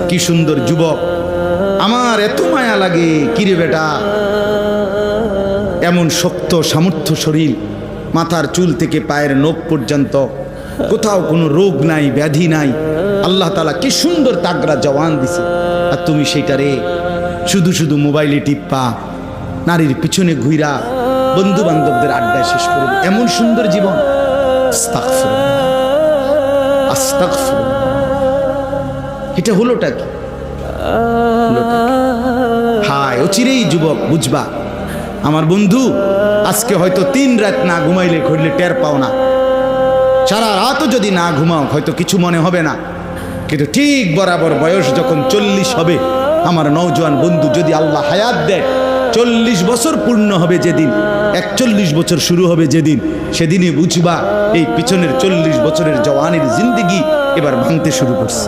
কি সুন্দর যুবক, আমার এত মায়া লাগে। কিরে বেটা, এমন শক্ত সামর্থ্য শরীর, মাথার চুল থেকে পায়ের নখ পর্যন্ত কোথাও কোনো রোগ নাই, ব্যাধি নাই। আল্লাহ তাআলা কি সুন্দর তাগড়া জওয়ান দিছে, আর তুমি সেইটারে শুধু শুধু মোবাইলে টিপ্পা, নারীর পিছনে ঘুইরা, বন্ধু বান্ধবদের আড্ডায় শেষ করে দিও। এমন সুন্দর জীবন। আস্তাগফিরুল্লাহ, আস্তাগফিরুল্লাহ। এটা হলোটা কি? হায়, অচিরেই যুবক বুঝবা। আমার বন্ধু, আজকে হয়তো 3 রাত না ঘুমাইলে ঘুরলে টের পাও না, সারা রাতও যদি না ঘুমাও হয়তো কিছু মনে হবে না, কিন্তু ঠিক বরাবর বয়স যখন 40 হবে, আমার নওজোয়ান বন্ধু, যদি আল্লাহ হায়াত দেয়, 40 বছর পূর্ণ হবে যেদিন, 41 বছর শুরু হবে যেদিন, সেদিনই বুঝবা এই পিছনের 40 বছরের জওয়ানির জিন্দেগি এবার ভাঙতে শুরু করছে।